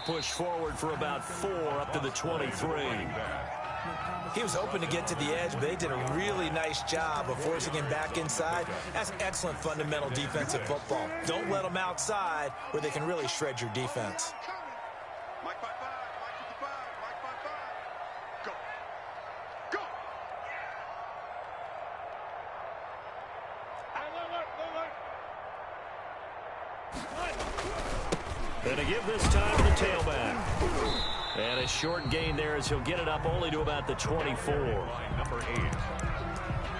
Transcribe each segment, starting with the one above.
push forward for about 4 up to the 23. He was open to get to the edge, but they did a really nice job of forcing him back inside. That's excellent fundamental defensive football. Don't let them outside where they can really shred your defense. And to give this time to the tailback. And a short gain there as he'll get it up only to about the 24. Number 8.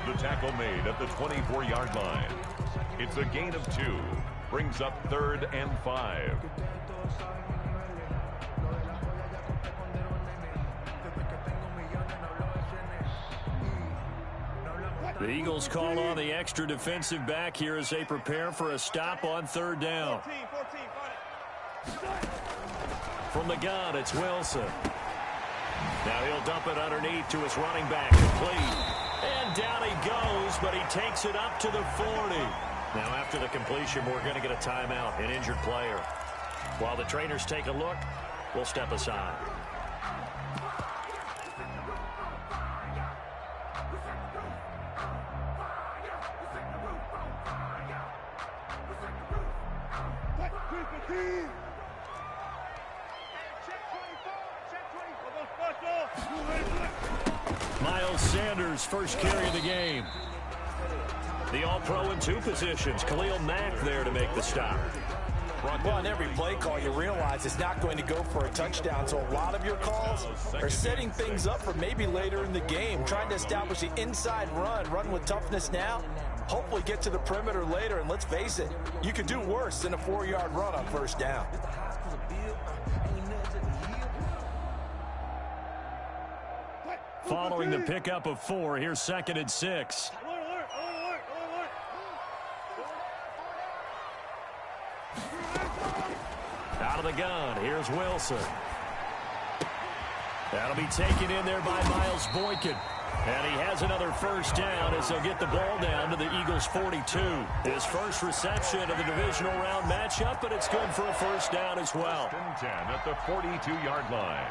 The tackle made at the 24-yard line. It's a gain of 2. Brings up 3rd and 5. The Eagles call on the extra defensive back here as they prepare for a stop on 3rd down. From the gun, it's Wilson. Now he'll dump it underneath to his running back, complete. And down he goes, but he takes it up to the 40. Now after the completion, we're going to get a timeout, an injured player. While the trainers take a look, we'll step aside. Miles Sanders, first carry of the game. The All-Pro in 2 positions. Khalil Mack there to make the stop. Well, on every play call, you realize it's not going to go for a touchdown, so a lot of your calls are setting things up for maybe later in the game, trying to establish the inside run with toughness now, hopefully get to the perimeter later, and let's face it, you could do worse than a 4-yard run on 1st down. Following the pickup of 4, here's 2nd and 6. Out of the gun, here's Wilson. That'll be taken in there by Miles Boykin. And he has another 1st down as they'll get the ball down to the Eagles' 42. His first reception of the divisional round matchup, but it's good for a 1st down as well. 10 at the 42-yard line.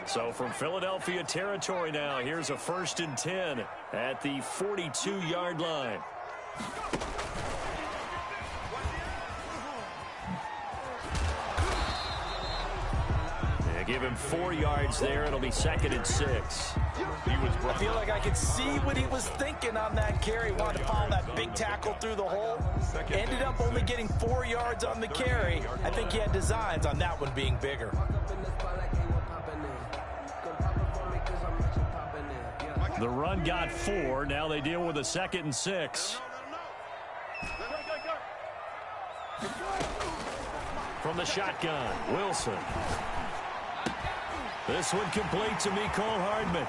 So from Philadelphia territory now, here's a 1st and 10 at the 42-yard line. They give him 4 yards there. It'll be 2nd and 6. I feel like I could see what he was thinking on that carry. Wanted to follow that big tackle through the hole. Ended up only getting 4 yards on the carry. I think he had designs on that one being bigger. The run got 4. Now they deal with a 2nd and 6. From the shotgun, Wilson. This one complete to Mecole Hardman.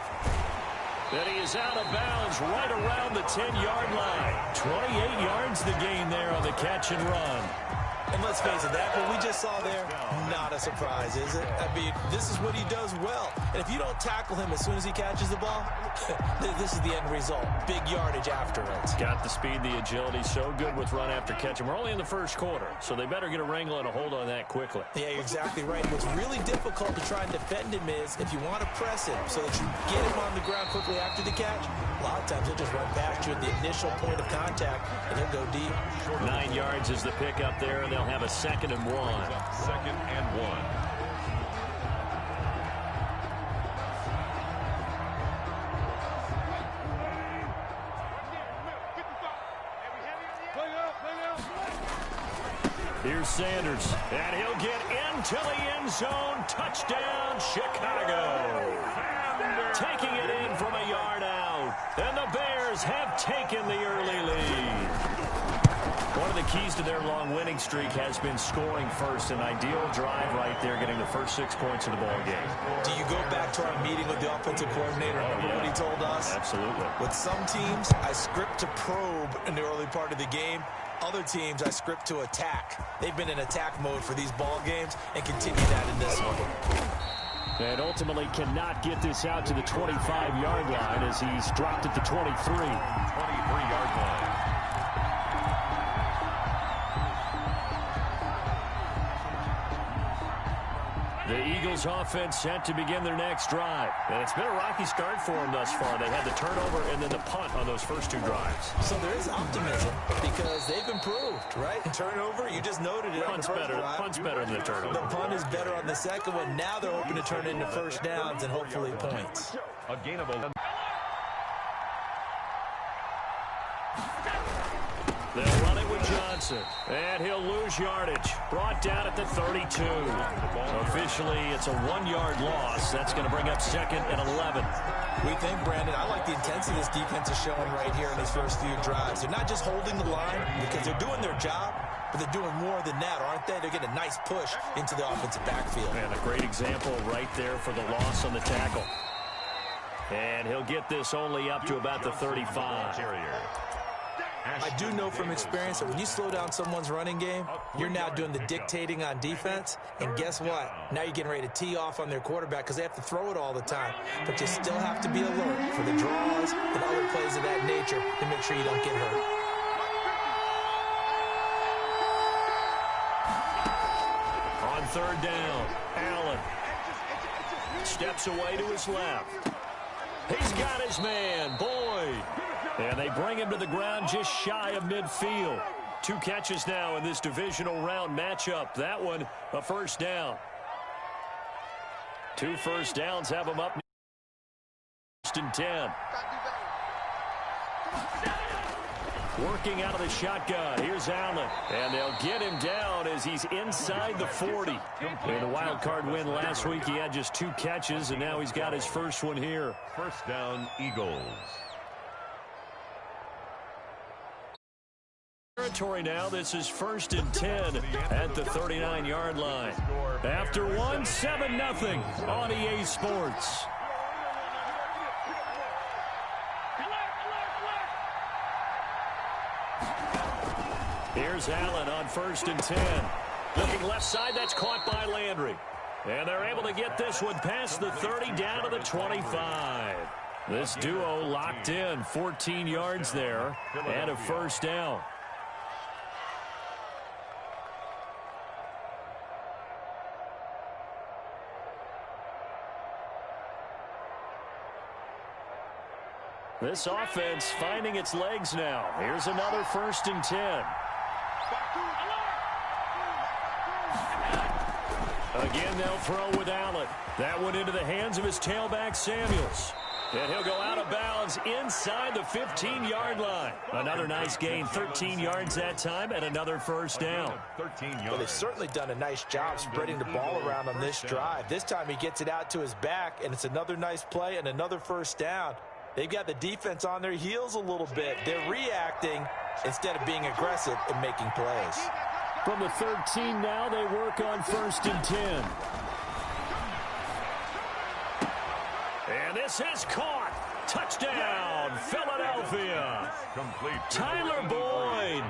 Then he is out of bounds right around the 10-yard line. 28 yards the gain there on the catch and run. And let's face it, that what we just saw there, not a surprise, is it? I mean, this is what he does well. And if you don't tackle him as soon as he catches the ball, this is the end result. Big yardage afterwards. Got the speed, the agility, so good with run after catch. And we're only in the 1st quarter, so they better get a wrangle and a hold on that quickly. Yeah, you're exactly right. What's really difficult to try and defend him is if you want to press him so that you get him on the ground quickly after the catch, a lot of times he'll just run past you at the initial point of contact, and he'll go deep. 9 yards is the pickup there, and they'll have a 2nd and 1. 2nd and 1. Here's Sanders, and he'll get into the end zone. Touchdown, Chicago. Taking it in from a yard out. And the Bears have taken the early lead. One of the keys to their long winning streak has been scoring first. An ideal drive right there, getting the first 6 points of the ball game. Do you go back to our meeting with the offensive coordinator? Remember what he told us? Absolutely. With some teams, I script to probe in the early part of the game. Other teams, I script to attack. They've been in attack mode for these ball games and continue that in this one. And ultimately cannot get this out to the 25-yard line as he's dropped at the 23. 23-yard line. The Eagles offense set to begin their next drive. And it's been a rocky start for them thus far. They had the turnover and then the punt on those first two drives. So there is optimism because they've improved, right? Turnover, you just noted it. Punt's better than the turnover. The punt is better on the second one. Now they're hoping to turn into first downs and hopefully points. A gain of 11. They'll run it with Johnson, and he'll lose yardage. Brought down at the 32. Officially, it's a 1-yard loss. That's going to bring up 2nd and 11. We think, Brandon, I like the intensity this defense is showing right here in these first few drives. They're not just holding the line because they're doing their job, but they're doing more than that, aren't they? They're getting a nice push into the offensive backfield. And a great example right there for the loss on the tackle. And he'll get this only up to about the 35. I do know from experience that when you slow down someone's running game, you're now doing the dictating on defense. And guess what? Now you're getting ready to tee off on their quarterback because they have to throw it all the time. But you still have to be alert for the draws and other plays of that nature to make sure you don't get hurt. On 3rd down, Allen steps away to his left. He's got his man, Boyd. And they bring him to the ground just shy of midfield. 2 catches now in this divisional round matchup. That one, a first down. 2 first downs have him up 1st and 10. Working out of the shotgun. Here's Allen. And they'll get him down as he's inside the 40. In the wild card win last week, he had just 2 catches, and now he's got his first one here. First down, Eagles. Territory now. This is 1st and 10 at the 39-yard line. After 1, 7-0 on EA Sports. Here's Allen on 1st and 10. Looking left side, that's caught by Landry. And they're able to get this one past the 30 down to the 25. This duo locked in, 14 yards there and a first down. This offense finding its legs now. Here's another 1st and 10. Again, they'll throw with Allen. That one into the hands of his tailback, Samuels. And he'll go out of bounds inside the 15-yard line. Another nice gain, 13 yards that time, and another first down. Well, they've certainly done a nice job spreading the ball around on this drive. This time he gets it out to his back, and it's another nice play and another first down. They've got the defense on their heels a little bit. They're reacting instead of being aggressive and making plays. From the 13 now, they work on 1st and 10. And this is caught. Touchdown, Philadelphia. Complete. Tyler Boyd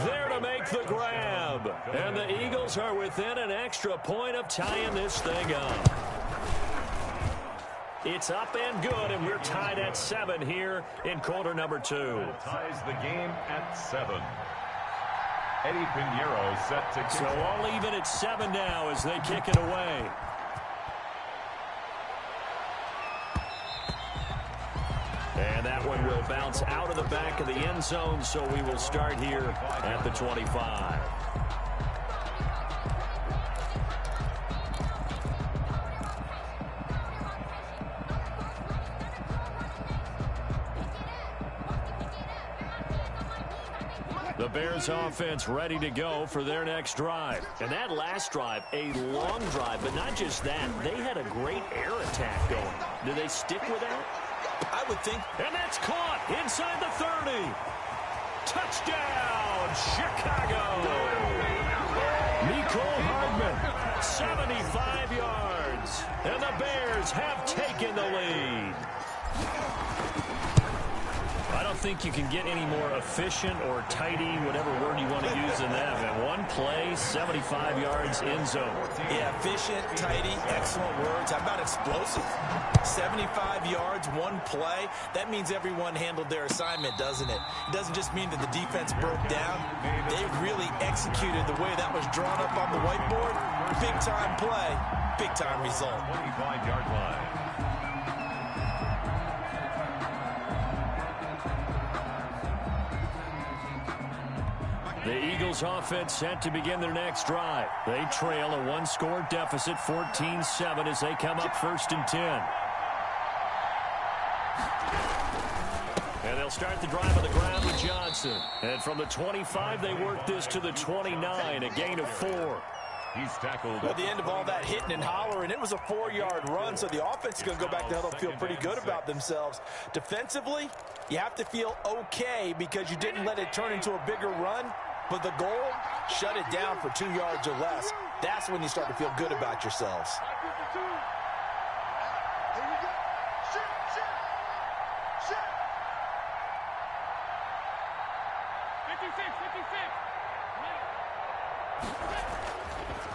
there to make the grab. And the Eagles are within an extra point of tying this thing up. It's up and good, and we're tied at 7 here in quarter number 2. Ties the game at 7. Eddie Pinheiro set to kick. So all even at 7 now as they kick it away. And that one will bounce out of the back of the end zone, so we will start here at the 25. The Bears offense ready to go for their next drive. And that last drive, a long drive, but not just that. They had a great air attack going. Do they stick with that? I would think. And that's caught inside the 30. Touchdown, Chicago. Mecole Hardman, 75 yards. And the Bears have taken the lead. I don't think you can get any more efficient or tidy, whatever word you want to use in that. And one play, 75 yards in zone. Yeah, efficient, tidy, excellent words. How about explosive? 75 yards, one play. That means everyone handled their assignment, doesn't it? It doesn't just mean that the defense broke down. They really executed the way that was drawn up on the whiteboard. Big-time play, big-time result. 25-yard line. The Eagles offense set to begin their next drive. They trail a one-score deficit, 14-7, as they come up 1st and 10. And they'll start the drive on the ground with Johnson. And from the 25, they work this to the 29, a gain of 4. He's tackled. At the end of all that hitting and hollering, it was a 4-yard run, so the offense is going to go back to huddle, feel pretty good about themselves. Defensively, you have to feel okay because you didn't let it turn into a bigger run, but the goal, shut it down for 2 yards or less. That's when you start to feel good about yourselves.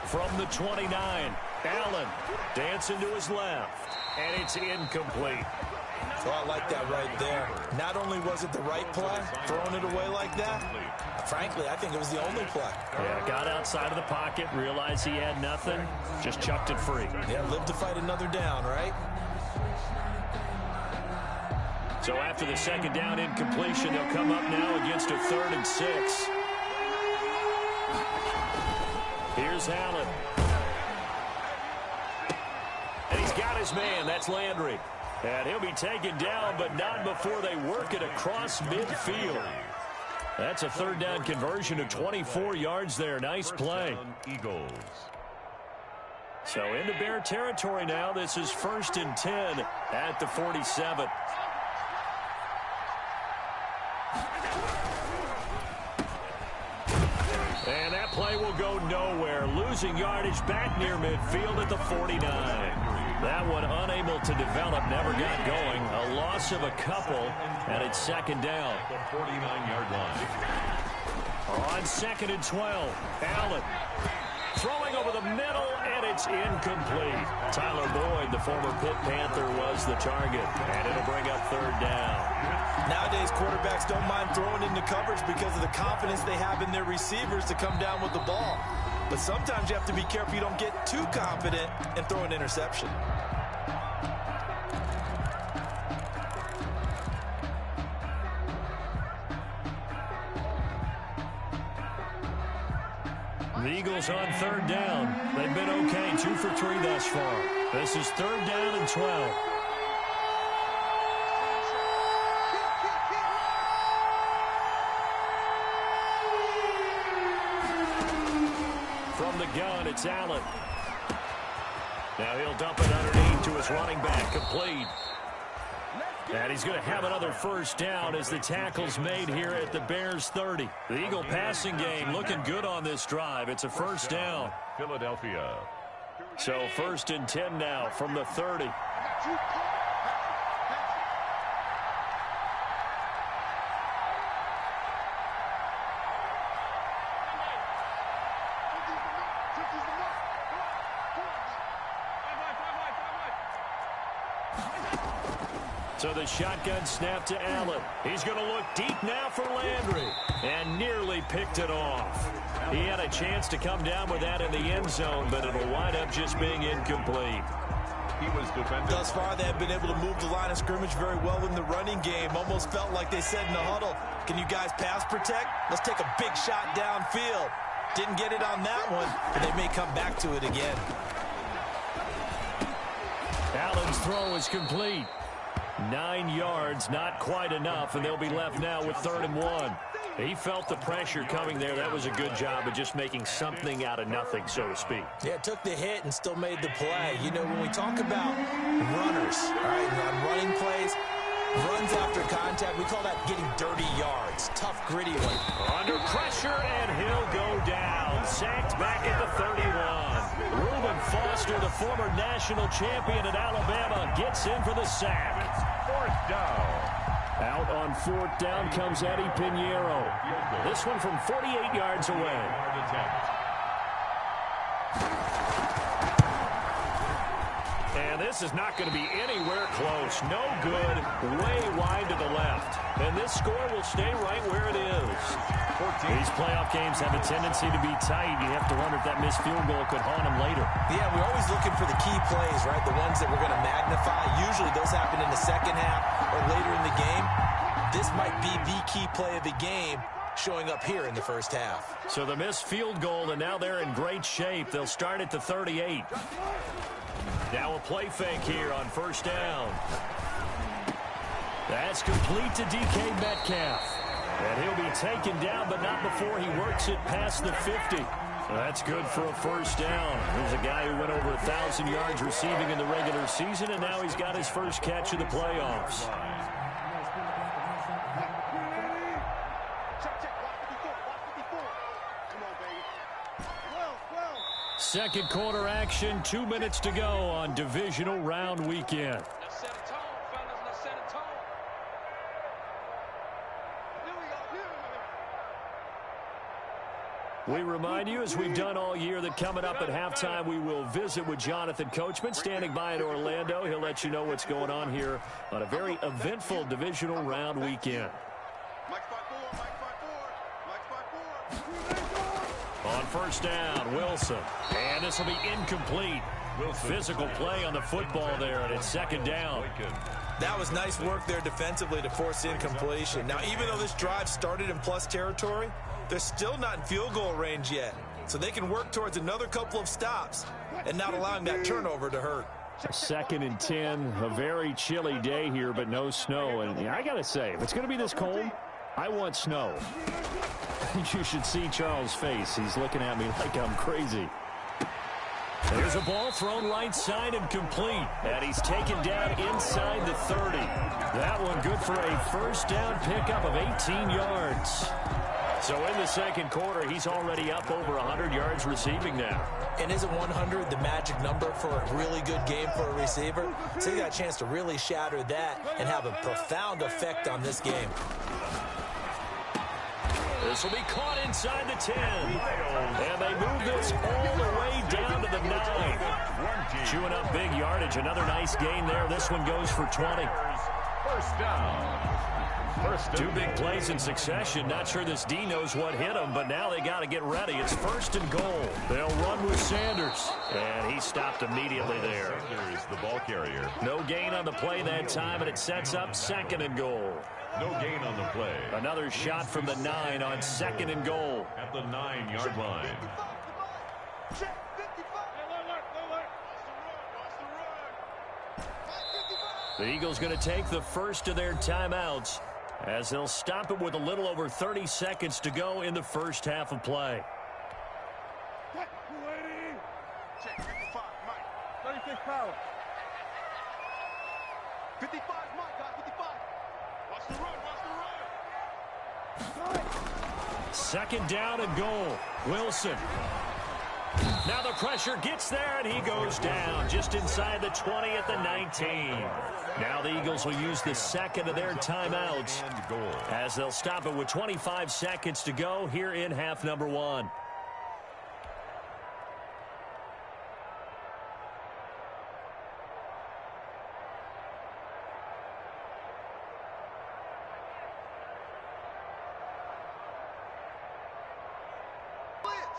From the 29, Allen dancing to his left, and it's incomplete. So I like that right there. Not only was it the right play, throwing it away like that, frankly, I think it was the only play. Yeah, got outside of the pocket, realized he had nothing, just chucked it free. Yeah, live to fight another down, right? So after the second down incompletion, they'll come up now against a 3rd and 6. Here's Allen. And he's got his man. That's Landry. And he'll be taken down, but not before they work it across midfield. That's a 3rd down conversion of 24 yards there. Nice play. Eagles. So into Bear territory now. This is 1st and 10 at the 47. And that play will go nowhere. Losing yardage back near midfield at the 49. That one unable to develop, never got going. A loss of a couple, and it's 2nd down. The 49-yard line. On 2nd and 12, Allen throwing over the middle, and it's incomplete. Tyler Boyd, the former Pitt Panther, was the target, and it'll bring up 3rd down. Nowadays, quarterbacks don't mind throwing into coverage because of the confidence they have in their receivers to come down with the ball. But sometimes you have to be careful you don't get too confident and throw an interception. The Eagles on 3rd down. They've been okay, 2 for 3 thus far. This is 3rd down and 12. From the gun, it's Allen. Now he'll dump it underneath to his running back, complete. And he's going to have another 1st down as the tackle's made here at the Bears 30. The Eagle passing game looking good on this drive. It's a 1st down. Philadelphia. So 1st and 10 now from the 30. So the shotgun snap to Allen. He's going to look deep now for Landry. And nearly picked it off. He had a chance to come down with that in the end zone, but it'll wind up just being incomplete. He was defended. Thus far, they have been able to move the line of scrimmage very well in the running game. Almost felt like they said in the huddle, can you guys pass protect? Let's take a big shot downfield. Didn't get it on that one, but they may come back to it again. Allen's throw is complete. 9 yards, not quite enough, and they'll be left now with 3rd and 1. He felt the pressure coming there. That was a good job of just making something out of nothing, so to speak. Yeah, took the hit and still made the play. You know, when we talk about runners, all right, on running plays, runs after contact, we call that getting dirty yards. Tough, gritty one. Under pressure, and he'll go down. Sacked back at the 31. Reuben Foster, the former national champion at Alabama, gets in for the sack. 4th down. Out on 4th down comes Eddie Pinheiro. This one from 48 yards away. And this is not going to be anywhere close. No good. Way wide to the left. And this score will stay right where it is. These playoff games have a tendency to be tight. You have to wonder if that missed field goal could haunt them later. Yeah, we're always looking for the key plays, right? The ones that we're going to magnify. Usually those happen in the second half or later in the game. This might be the key play of the game showing up here in the first half. So the missed field goal, and now they're in great shape. They'll start at the 38. Now a play fake here on 1st down. That's complete to DK Metcalf. And he'll be taken down, but not before he works it past the 50. That's good for a 1st down. Here's a guy who went over 1,000 yards receiving in the regular season, and now he's got his first catch of the playoffs. Second quarter action, 2 minutes to go on divisional round weekend. We remind you, as we've done all year, that coming up at halftime, we will visit with Jonathan Coachman, standing by in Orlando. He'll let you know what's going on here on a very eventful divisional round weekend. On 1st down, Wilson. And this will be incomplete. Physical play on the football there, and it's 2nd down. That was nice work there defensively to force incompletion. Now, even though this drive started in plus territory, they're still not in field goal range yet. So they can work towards another couple of stops and not allowing that turnover to hurt. 2nd and 10, a very chilly day here, but no snow. And I got to say, if it's going to be this cold, I want snow. You should see Charles' face. He's looking at me like I'm crazy. There's a ball thrown right side and complete. And he's taken down inside the 30. That one good for a 1st down pickup of 18 yards. So in the second quarter, he's already up over 100 yards receiving now. And isn't 100 the magic number for a really good game for a receiver? So he got a chance to really shatter that and have a profound effect on this game. This will be caught inside the 10. And they move this all the way down to the 9. Chewing up big yardage. Another nice gain there. This one goes for 20. 1st down. 2 big plays in succession. Not sure this D knows what hit him, but now they got to get ready. It's 1st and goal. They'll run with Sanders. And he stopped immediately there. Sanders, the ball carrier. No gain on the play that time, and it sets up 2nd and goal. No gain on the play. Another shot from the 9 on 2nd and goal. At the 9-yard line. The Eagles going to take the first of their timeouts as they'll stop it with a little over 30 seconds to go in the first half of play. Check 55, Mike. 36 power. 55, Mike, got 55. Watch the run, watch the run. 2nd down and goal. Wilson. Now the pressure gets there, and he goes down just inside the 20 at the 19. Now the Eagles will use the second of their timeouts as they'll stop it with 25 seconds to go here in half number 1.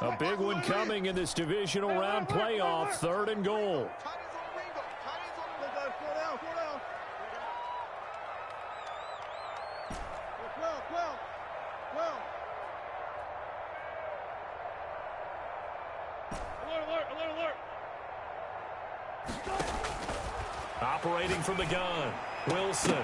A big one coming in this divisional round playoff. 3rd and goal. Operating from the gun. Wilson.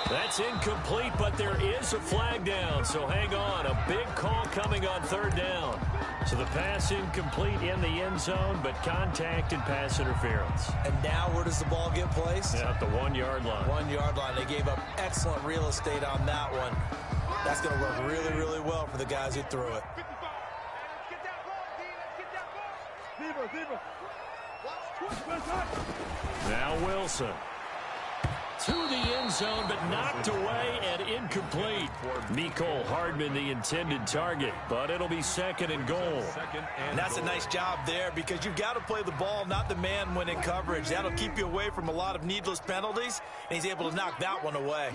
That's incomplete, but there is a flag down, so hang on. A big call coming on 3rd down. So the pass incomplete in the end zone, but contact and pass interference. And now where does the ball get placed? At the 1-yard line. 1-yard line. They gave up excellent real estate on that one. That's going to work really, really well for the guys who threw it. Now Wilson. to the end zone, but knocked away and incomplete. Mecole Hardman, the intended target, but it'll be 2nd and goal. And that's a nice job there because you've got to play the ball, not the man when in coverage. That'll keep you away from a lot of needless penalties, and he's able to knock that one away.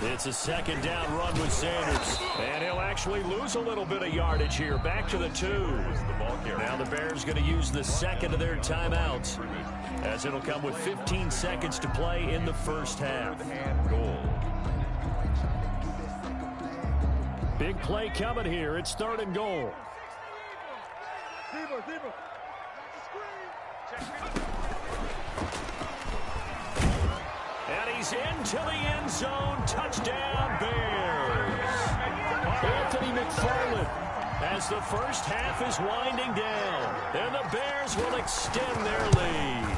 It's a 2nd down run with Sanders. And he'll actually lose a little bit of yardage here. Back to the 2. Now the Bears going to use the 2nd of their timeouts, as it'll come with 15 seconds to play in the first half. Big play coming here. It's 3rd and goal. And he's into the end zone. Touchdown, Bears. Anthony McFarland, as the first half is winding down. And the Bears will extend their lead.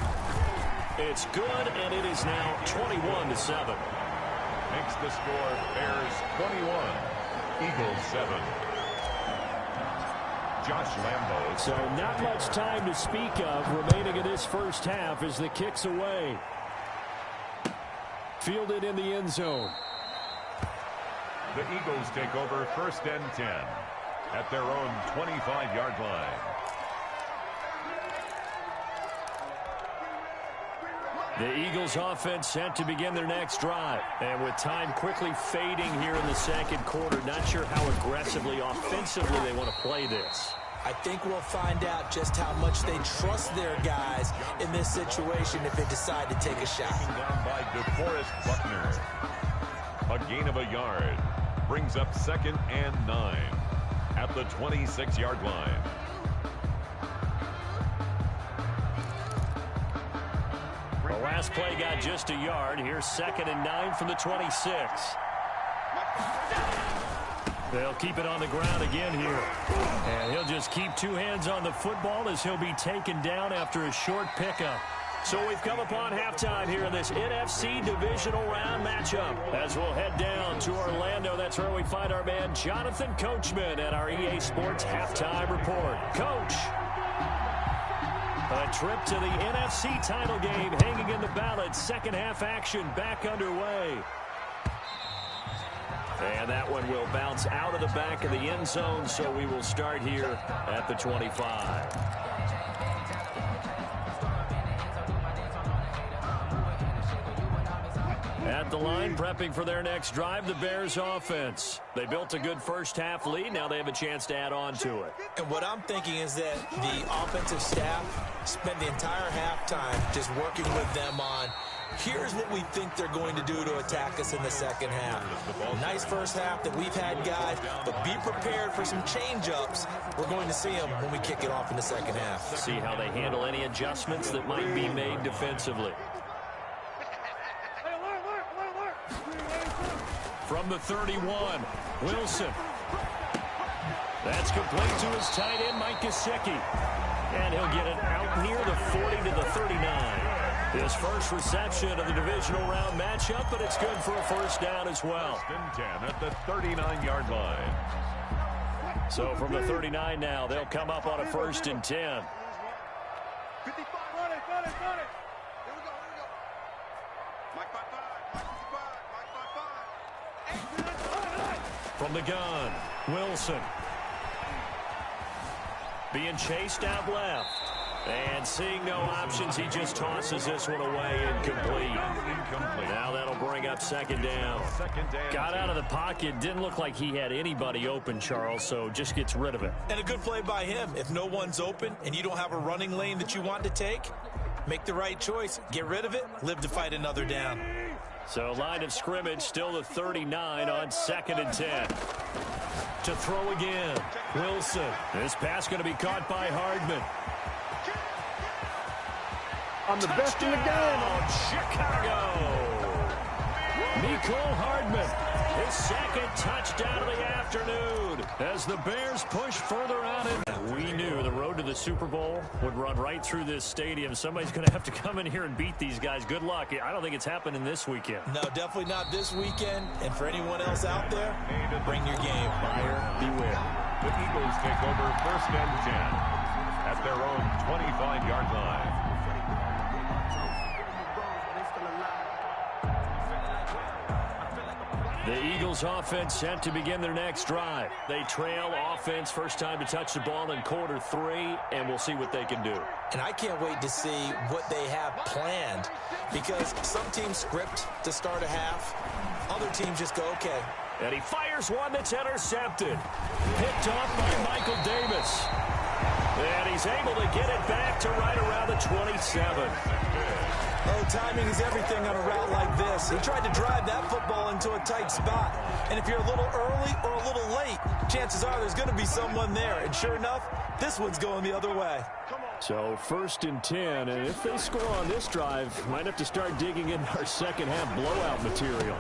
It's good, and it is now 21-7. Makes the score Bears 21, Eagles 7. Josh Lambo. So not much time to speak of remaining in this first half as the kick's away. Fielded in the end zone. The Eagles take over 1st and 10 at their own 25-yard line. The Eagles offense set to begin their next drive. And with time quickly fading here in the 2nd quarter, not sure how aggressively, offensively they want to play this. I think we'll find out just how much they trust their guys in this situation if they decide to take a shot. Down by DeForest Buckner. A gain of a yard. Brings up 2nd and 9 at the 26-yard line. The last play got just a yard. Here's 2nd and 9 from the 26. They'll keep it on the ground again here. And he'll just keep 2 hands on the football as he'll be taken down after a short pickup. So we've come upon halftime here in this NFC divisional round matchup. As we'll head down to Orlando, that's where we find our man Jonathan Coachman at our EA Sports Halftime Report. Coach, a trip to the NFC title game hanging in the balance. 2nd half action back underway. And that one will bounce out of the back of the end zone, so we will start here at the 25. At the line, prepping for their next drive, the Bears offense. They built a good first half lead. Now they have a chance to add on to it. And what I'm thinking is that the offensive staff spent the entire halftime just working with them on, here's what we think they're going to do to attack us in the 2nd half. Nice first half that we've had, guys, but be prepared for some change-ups. We're going to see them when we kick it off in the 2nd half. See how they handle any adjustments that might be made defensively. From the 31, Wilson. That's complete to his tight end, Mike Gesicki. And he'll get it out near the 40 to the 39. His first reception of the divisional round matchup, but it's good for a first down as well. 1st and 10 at the 39-yard line. So from the 39 now, they'll come up on a 1st and 10. 55, run it. Here we go. Mike 5-5, Mike 55. From the gun, Wilson. Being chased out left. And seeing no options, he just tosses this one away, incomplete. Now that'll bring up 2nd down. Got out of the pocket, didn't look like he had anybody open, Charles, so just gets rid of it. And a good play by him. If no one's open and you don't have a running lane that you want to take, make the right choice. Get rid of it, live to fight another down. So line of scrimmage, still the 39 on 2nd and 10. To throw again, Wilson. This pass going to be caught by Hardman. I'm the best in the game. Chicago. Mecole Hardman, his 2nd touchdown of the afternoon as the Bears push further out. We knew the road to the Super Bowl would run right through this stadium. Somebody's going to have to come in here and beat these guys. Good luck. I don't think it's happening this weekend. No, definitely not this weekend. And for anyone else out there, bring your game. Buyer beware. The Eagles take over 1st and 10 at their own 25-yard line. The Eagles offense set to begin their next drive. They trail offense first time to touch the ball in quarter 3, and we'll see what they can do. And I can't wait to see what they have planned, because some teams script to start a half. Other teams just go, okay. And he fires one that's intercepted. Picked off by Michael Davis. And he's able to get it back to right around the 27. Oh, timing is everything on a route like this. He tried to drive that football into a tight spot. And if you're a little early or a little late, chances are there's going to be someone there. And sure enough, this one's going the other way. So 1st and 10, and if they score on this drive, might have to start digging in our second half blowout material.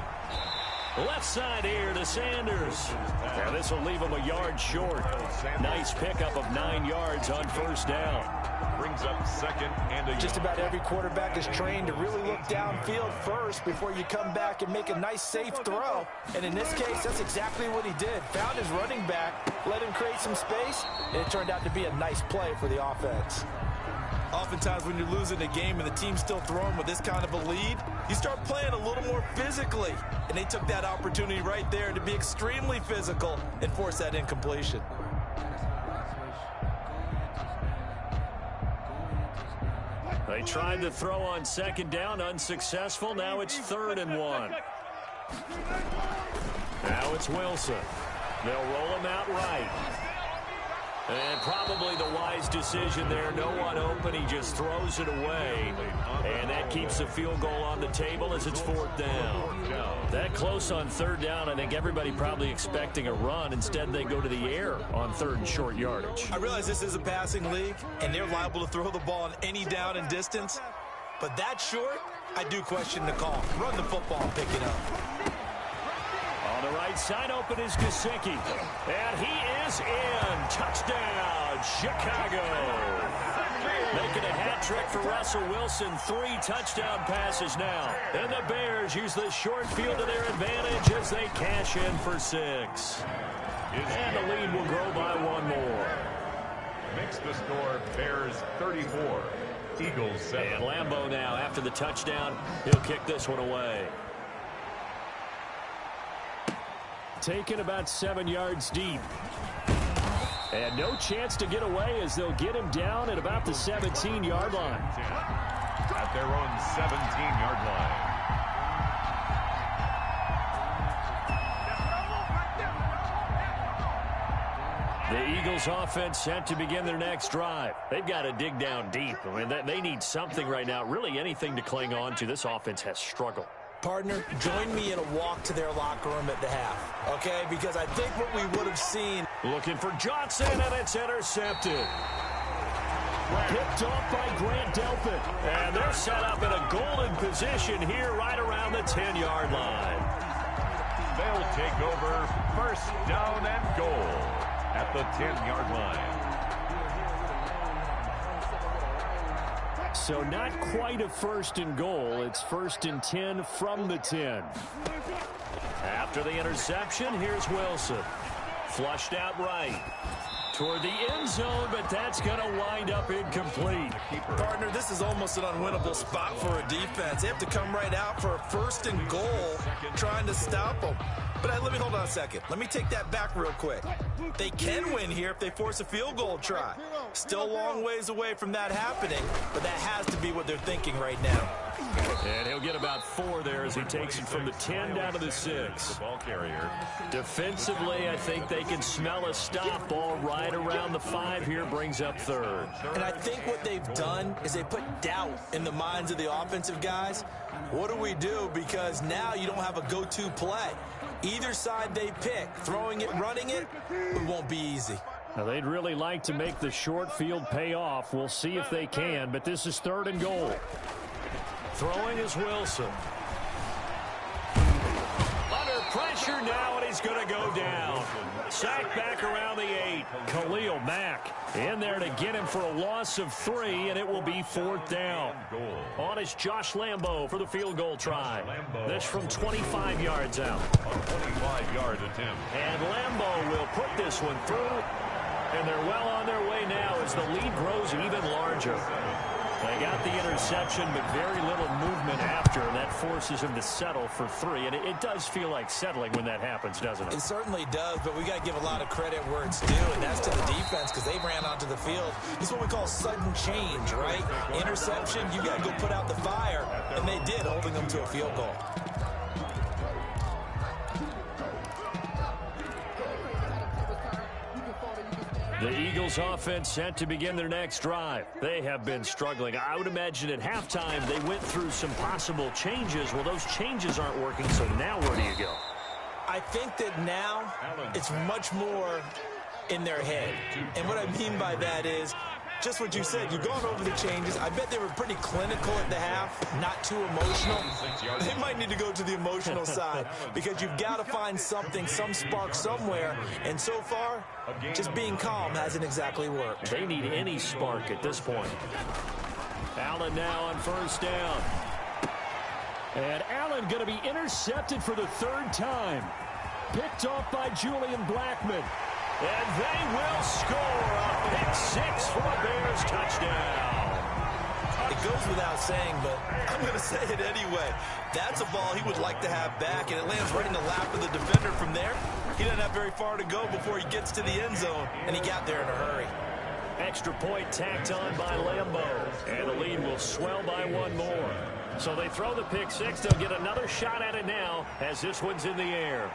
Left side here to Sanders. And this will leave him a yard short. Nice pickup of 9 yards on first down. Brings up 2nd and a Just about every quarterback is trained to really look downfield first before you come back and make a nice, safe throw. And in this case, that's exactly what he did. Found his running back, let him create some space, and it turned out to be a nice play for the offense. Oftentimes when you're losing a game and the team's still throwing with this kind of a lead, you start playing a little more physically. And they took that opportunity right there to be extremely physical and force that incompletion. They tried to throw on 2nd down, unsuccessful. Now it's 3rd and 1. Now it's Wilson. They'll roll him out right. And probably the wise decision there. No one open. He just throws it away. And that keeps the field goal on the table as it's 4th down. That close on 3rd down, I think everybody probably expecting a run. Instead, they go to the air on 3rd and short yardage. I realize this is a passing league, and they're liable to throw the ball on any down and distance. But that short, I do question the call. Run the football and pick it up. On the right side, open is Gesicki. And he is in. Touchdown, Chicago. Making a hat trick for Russell Wilson. 3 touchdown passes now. And the Bears use the short field to their advantage as they cash in for 6. And the lead will grow by 1 more. makes the score Bears 34, Eagles 7. And Lambeau now, after the touchdown, he'll kick this one away. Taken about 7 yards deep. And no chance to get away as they'll get him down at about the 17-yard line. At their own 17-yard line. The Eagles offense set to begin their next drive. They've got to dig down deep. I mean, they need something right now, really anything to cling on to. This offense has struggled. Partner, join me in a walk to their locker room at the half, okay? Because I think what we would have seen. Looking for Johnson, and it's intercepted. Picked off by Grant Delpit. And they're set up in a golden position here right around the 10-yard line. They'll take over first down and goal at the 10-yard line. So not quite a first and goal. It's 1st and 10 from the 10. After the interception, here's Wilson. Flushed out right. Toward the end zone, but that's going to wind up incomplete. Partner, this is almost an unwinnable spot for a defense. They have to come right out for a 1st and goal, trying to stop them. But let me hold on a second. Let me take that back real quick. They can win here if they force a field goal try. Still a long ways away from that happening, but that has to be what they're thinking right now. And he'll get about 4 there as he takes it from the 10 down to the 6. The ball carrier. Defensively, I think they can smell a stop ball right around the 5 here, brings up 3rd. And I think what they've done is they put doubt in the minds of the offensive guys. What do we do? Because now you don't have a go-to play. Either side they pick, throwing it, running it, it won't be easy. Now, they'd really like to make the short field pay off. We'll see if they can, but this is 3rd and goal. Throwing is Wilson. Under pressure now, and he's going to go down. Sacked back around the 8. Khalil Mack in there to get him for a loss of 3, and it will be 4th down. On is Josh Lambeau for the field goal try. This from 25 yards out. A 25-yard attempt. And Lambeau will put this one through. And they're well on their way now as the lead grows even larger. They got the interception, but very little movement after, and that forces him to settle for 3. And it does feel like settling when that happens, doesn't it? It certainly does, but we got to give a lot of credit where it's due, and that's to the defense because they ran onto the field. It's what we call sudden change, right? Interception, you got to go put out the fire, and they did, holding them to a field goal. The Eagles offense set to begin their next drive. They have been struggling. I would imagine at halftime they went through some possible changes. Well, those changes aren't working, so now where do you go? I think that now it's much more in their head. And what I mean by that is just what you said. You've gone over the changes. I bet they were pretty clinical at the half, not too emotional. They might need to go to the emotional side because you've got to find something, some spark somewhere. And so far, just being calm hasn't exactly worked. They need any spark at this point. Allen now on first down. And Allen going to be intercepted for the 3rd time. Picked off by Julian Blackmon. And they will score a pick 6 for a Bears touchdown. It goes without saying, but I'm going to say it anyway. That's a ball he would like to have back, and it lands right in the lap of the defender from there. He doesn't have very far to go before he gets to the end zone, and he got there in a hurry. Extra point tacked on by Lambo, and the lead will swell by 1 more. So they throw the pick 6. They'll get another shot at it now as this one's in the air.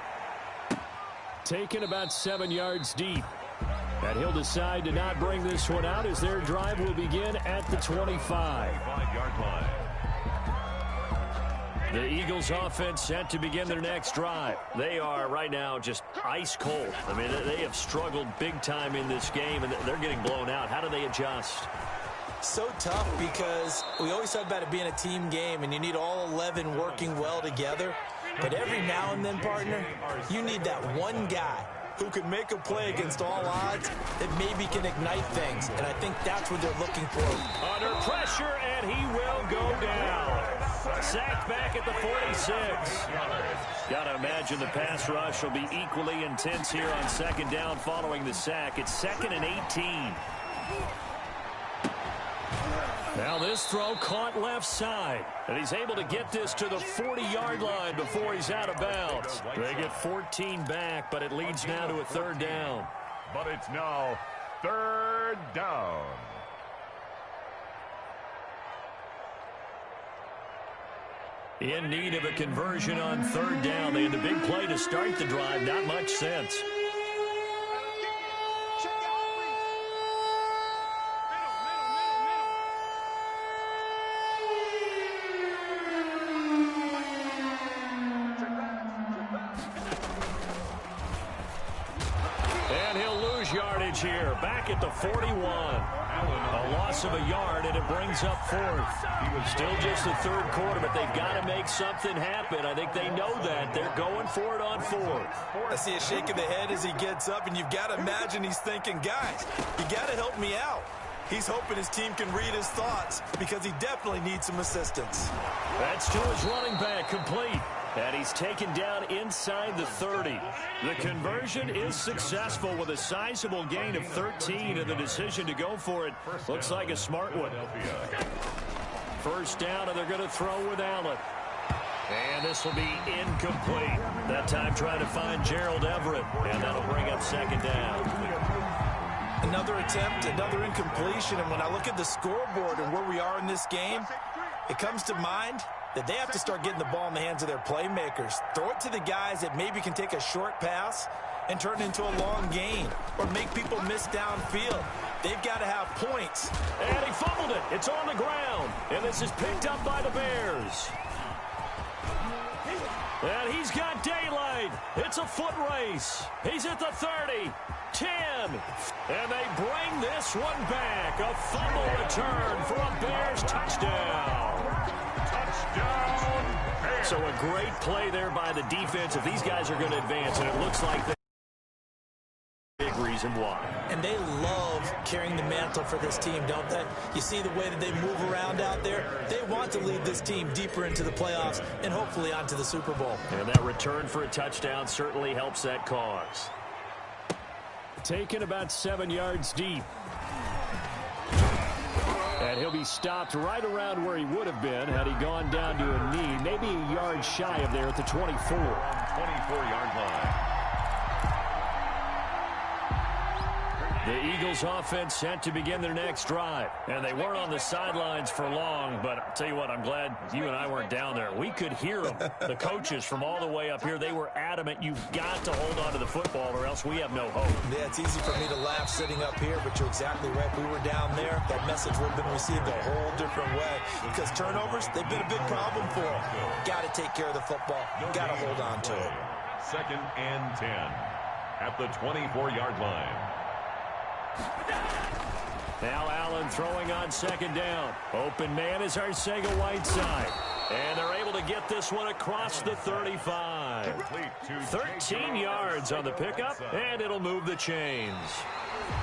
Taken about 7 yards deep. And he'll decide to not bring this one out as their drive will begin at the 25-yard line. The Eagles offense set to begin their next drive. They are right now just ice cold. I mean, they have struggled big time in this game, and they're getting blown out. How do they adjust? So tough because we always talk about it being a team game, and you need all 11 working well together. But every now and then, partner, you need that one guy who can make a play against all odds that maybe can ignite things. And I think that's what they're looking for. Under pressure, and he will go down. Sacked back at the 46. Got to imagine the pass rush will be equally intense here on 2nd down following the sack. It's 2nd and 18. Now this throw caught left side. And he's able to get this to the 40-yard line before he's out of bounds. They get 14 back, but it leads now to a 3rd down. But it's now 3rd down. In need of a conversion on 3rd down. They had the big play to start the drive. Not much sense. Here, back at the 41. A loss of a yard, and it brings up 4th. Still just the 3rd quarter, but they've got to make something happen. I think they know that. They're going for it on 4th. I see a shake of the head as he gets up, and you've got to imagine he's thinking, guys, you got to help me out. He's hoping his team can read his thoughts because he definitely needs some assistance. That's to his running back, complete. And he's taken down inside the 30. The conversion is successful with a sizable gain of 13, and the decision to go for it looks like a smart one. 1st down, and they're going to throw with Allen. And this will be incomplete. That time trying to find Gerald Everett, and that'll bring up 2nd down. Another attempt, another incompletion, and when I look at the scoreboard and where we are in this game, it comes to mind that they have to start getting the ball in the hands of their playmakers. Throw it to the guys that maybe can take a short pass and turn it into a long gain or make people miss downfield. They've got to have points. And he fumbled it. It's on the ground. And this is picked up by the Bears. And he's got daylight. It's a foot race. He's at the 30. 10. And they bring this one back. A fumble return for a Bears touchdown. So a great play there by the defense. If these guys are going to advance, and it looks like they big reason why. And they love carrying the mantle for this team, don't they? You see the way that they move around out there? They want to lead this team deeper into the playoffs and hopefully onto the Super Bowl. And that return for a touchdown certainly helps that cause. Taken about 7 yards deep. And he'll be stopped right around where he would have been had he gone down to a knee, maybe a yard shy of there at the 24. 24-yard line. The Eagles offense set to begin their next drive. And they weren't on the sidelines for long, but I'll tell you what, I'm glad you and I weren't down there. We could hear them. The coaches from all the way up here, they were adamant, you've got to hold on to the football or else we have no hope. Yeah, it's easy for me to laugh sitting up here, but you're exactly right. If we were down there, that message would have been received a whole different way. Because turnovers, they've been a big problem for them. Got to take care of the football. Got to hold on to it. 2nd and 10 at the 24-yard line. Now Allen throwing on 2nd down. Open man is Arcega-Whiteside. And they're able to get this one across the 35. 13 yards on the pickup, and it'll move the chains.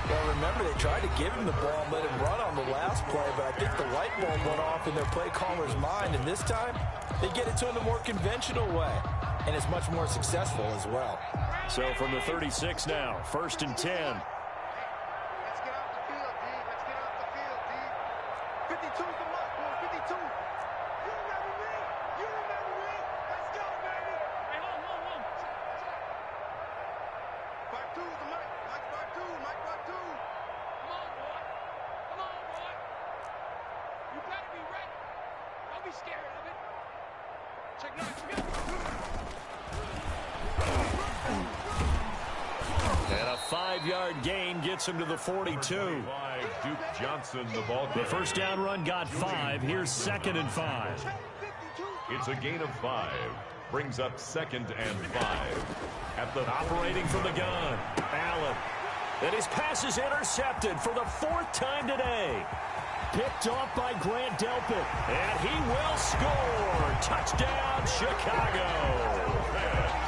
Well, remember, they tried to give him the ball and let him run on the last play, but I think the light bulb went off in their play caller's mind, and this time they get it to him the more conventional way, and it's much more successful as well. So from the 36 now, 1st and 10. And a 5-yard gain gets him to the 42. Duke Johnson, the ball carrier. The first down run got 5. Here's 2nd and 5. It's a gain of 5. Brings up 2nd and 5. At the operating from the gun, Allen. And his pass is intercepted for the 4th time today. Picked off by Grant Delpit. And he will score. Touchdown, Chicago.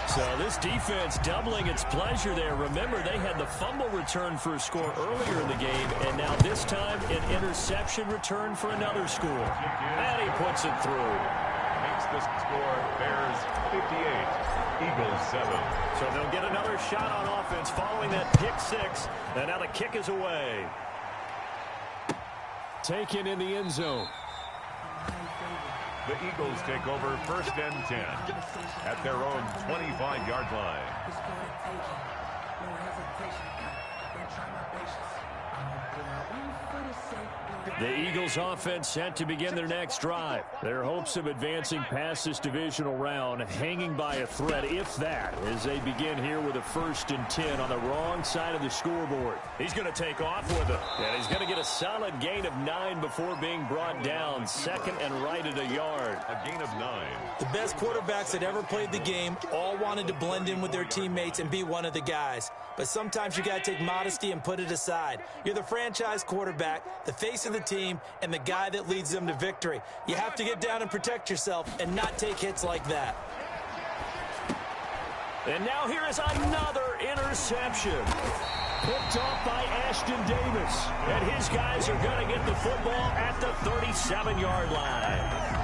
So this defense doubling its pleasure there. Remember, they had the fumble return for a score earlier in the game, and now this time an interception return for another score. And he puts it through. Makes the score Bears 58, Eagles 7. So they'll get another shot on offense following that pick 6, and now the kick is away. Taken in the end zone. The Eagles take over 1st and 10 at their own 25-yard line. The Eagles offense set to begin their next drive. Their hopes of advancing past this divisional round hanging by a thread, if that, as they begin here with a 1st and 10 on the wrong side of the scoreboard. He's going to take off with it, and he's going to get a solid gain of 9 before being brought down. 2nd and right at a yard. A gain of 9. The best quarterbacks that ever played the game all wanted to blend in with their teammates and be one of the guys. But sometimes you got to take modesty and put it aside. You're the franchise quarterback, the face of the team, and the guy that leads them to victory. You have to get down and protect yourself and not take hits like that. And now here is another interception. Picked off by Ashton Davis. And his guys are going to get the football at the 37-yard line.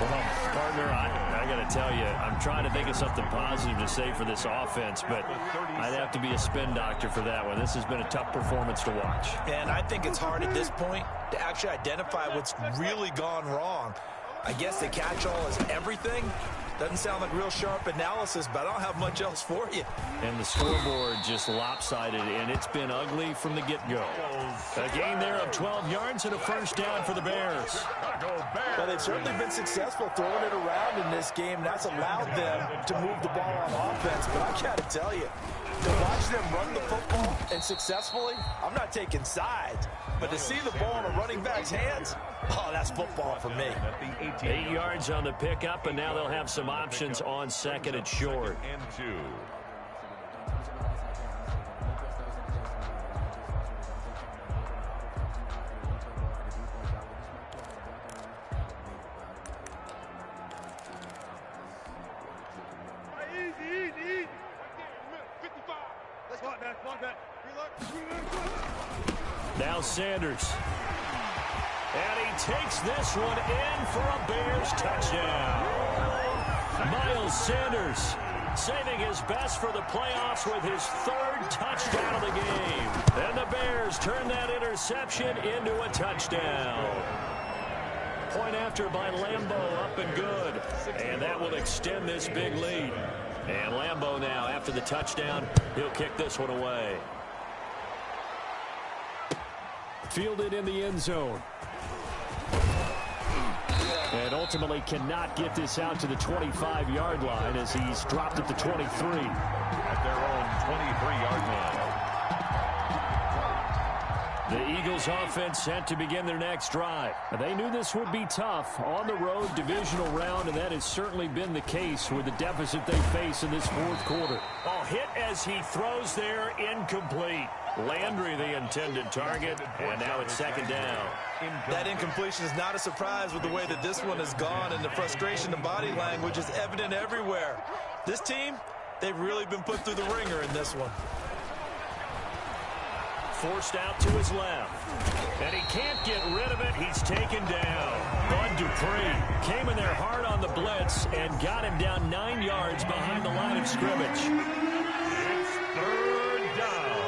Well, partner, I got to tell you, I'm trying to think of something positive to say for this offense, but I'd have to be a spin doctor for that one. This has been a tough performance to watch. And I think it's hard at this point to actually identify what's really gone wrong. I guess the catch-all is everything. Doesn't sound like real sharp analysis, but I don't have much else for you. And the scoreboard just lopsided, and it's been ugly from the get-go. A gain there of 12 yards and a 1st down for the Bears. Well, they've certainly been successful throwing it around in this game. That's allowed them to move the ball on offense. But I got to tell you, to watch them run the football and successfully, I'm not taking sides. But to see the ball in a running back's hands, oh, that's football for me. 8 yards on the pickup, and now they'll have some options on 2nd and short. 2nd and 2. Easy. 55. Let's go. Now Sanders. And he takes this one in for a Bears touchdown. Miles Sanders saving his best for the playoffs with his third touchdown of the game. And the Bears turn that interception into a touchdown. Point after by Lambeau, up and good. And that will extend this big lead. And Lambeau now, after the touchdown, he'll kick this one away. Fielded in the end zone. And ultimately cannot get this out to the 25-yard line as he's dropped at the 23. At their own 23-yard line. The Eagles offense set to begin their next drive. They knew this would be tough on the road, divisional round, and that has certainly been the case with the deficit they face in this fourth quarter. Oh, hit as he throws there, incomplete. Landry the intended target, and now it's second down. That incompletion is not a surprise with the way that this one has gone, and the frustration and body language is evident everywhere. This team, they've really been put through the ringer in this one. Forced out to his left. And he can't get rid of it. He's taken down. Bud Dupree came in there hard on the blitz and got him down 9 yards behind the line of scrimmage. It's third down.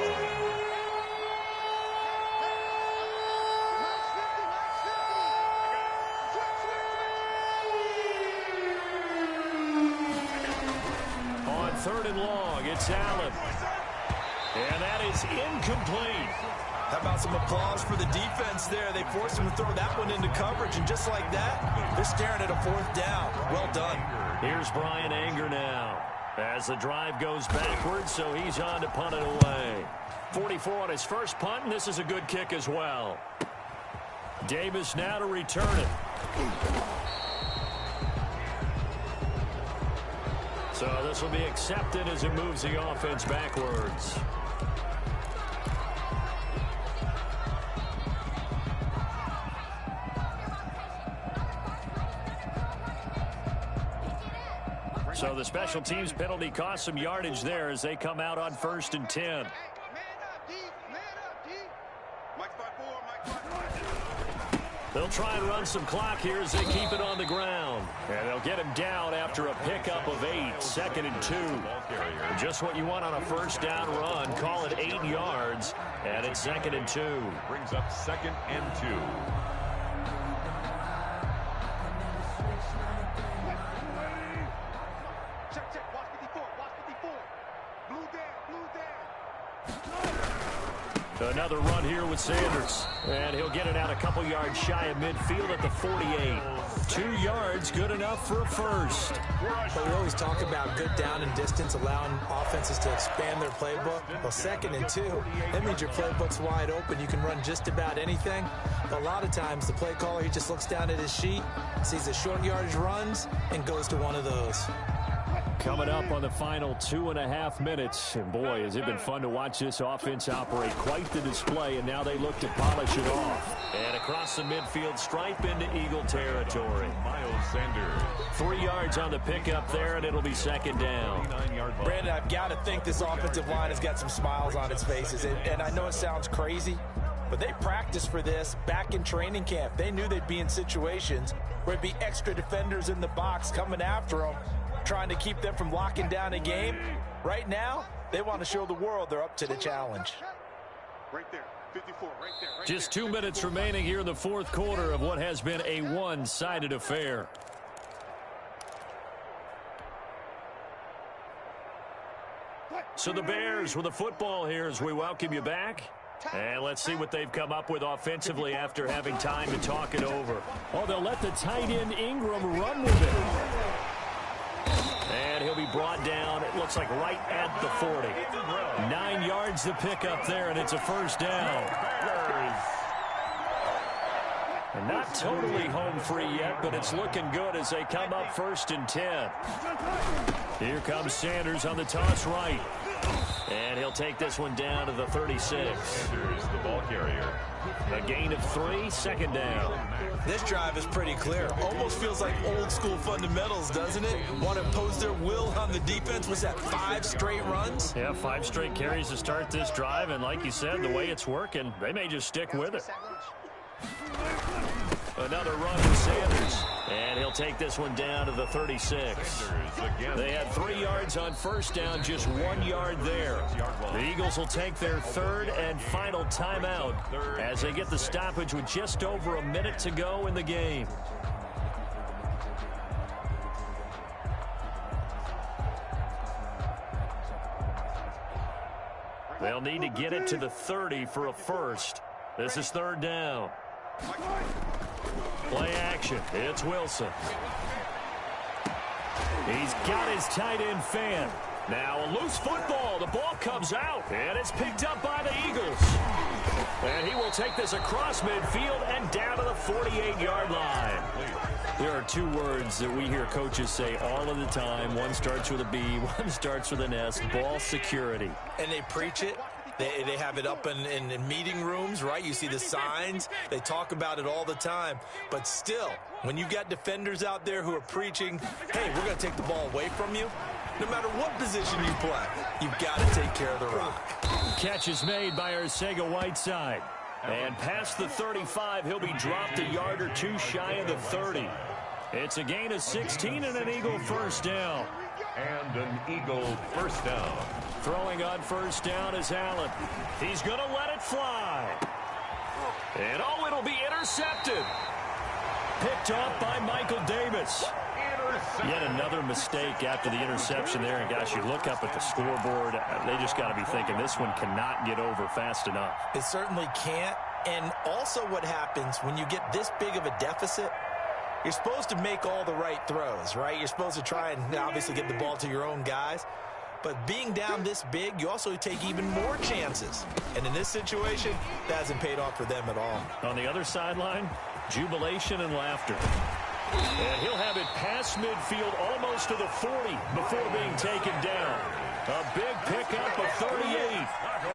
On 3rd and long, it's Allen. And that is incomplete. How about some applause for the defense there? They forced him to throw that one into coverage, and just like that, they're staring at a 4th down. Well done. Here's Brian Anger now as the drive goes backwards, so he's on to punt it away. 44 on his first punt, and this is a good kick as well. Davis now to return it. So this will be accepted as it moves the offense backwards. So the special teams penalty cost some yardage there as they come out on 1st and 10. They'll try and run some clock here as they keep it on the ground. And they'll get him down after a pickup of 8, 2nd and 2. Just what you want on a first down run. Call it 8 yards, and it's 2nd and 2. Brings up 2nd and 2. Another run here with Sanders. And he'll get it out a couple yards shy of midfield at the 48. 2 yards, good enough for a first. But we always talk about good down and distance, allowing offenses to expand their playbook. Well, 2nd and 2, that means your playbook's wide open. You can run just about anything. But a lot of times, the play caller, he just looks down at his sheet, sees the short yardage runs, and goes to one of those. Coming up on the final 2.5 minutes. And boy, has it been fun to watch this offense operate. Quite the display, and now they look to polish it off. And across the midfield stripe into Eagle territory. Miles Sanders. 3 yards on the pickup there, and it'll be 2nd down. Brandon, I've got to think this offensive line has got some smiles on its faces. And I know it sounds crazy, but they practiced for this back in training camp. They knew they'd be in situations where there'd be extra defenders in the box coming after them, trying to keep them from locking down a game. Right now, they want to show the world they're up to the challenge. Right there, 54, right there. Just 2 minutes remaining here in the fourth quarter of what has been a one-sided affair. So the Bears with the football here as we welcome you back. And let's see what they've come up with offensively after having time to talk it over. Oh, they'll let the tight end Ingram run with it. And he'll be brought down, it looks like right at the 40. 9 yards to pick up there, and it's a first down. And not totally home free yet, but it's looking good as they come up 1st and 10. Here comes Sanders on the toss right. And he'll take this one down to the 36. Sanders, the ball carrier. A gain of 3, 2nd down. This drive is pretty clear. Almost feels like old school fundamentals, doesn't it? Want to impose their will on the defense. Was that 5 straight runs? Yeah, 5 straight carries to start this drive. And like you said, the way it's working, they may just stick with it. Another run for Sanders. And he'll take this one down to the 36. They had 3 yards on first down, just 1 yard there. The Eagles will take their third and final timeout as they get the stoppage with just over a minute to go in the game. They'll need to get it to the 30 for a first. This is third down. Play action. It's Wilson. He's got his tight end fan. Now a loose football. The ball comes out, and it's picked up by the Eagles. And he will take this across midfield and down to the 48-yard line. There are 2 words that we hear coaches say all of the time. One starts with a B, one starts with an S. Ball security. And they preach it. They have it up in meeting rooms, right? You see the signs. They talk about it all the time. But still, when you got defenders out there who are preaching, hey, we're going to take the ball away from you, no matter what position you play, you've got to take care of the rock. Catch is made by Arcega-Whiteside. And past the 35, he'll be dropped a yard or 2 shy of the 30. It's a gain of 16 and an Eagle first down. And an Eagle first down. Throwing on first down is Allen. He's going to let it fly. And oh, it'll be intercepted. Picked off by Michael Davis. Yet another mistake after the interception there. And gosh, you look up at the scoreboard, they just got to be thinking this one cannot get over fast enough. It certainly can't. And also what happens when you get this big of a deficit, you're supposed to make all the right throws, right? You're supposed to try and obviously get the ball to your own guys. But being down this big, you also take even more chances. And in this situation, that hasn't paid off for them at all. On the other sideline, jubilation and laughter. And he'll have it past midfield almost to the 40 before being taken down. A big pickup of 38.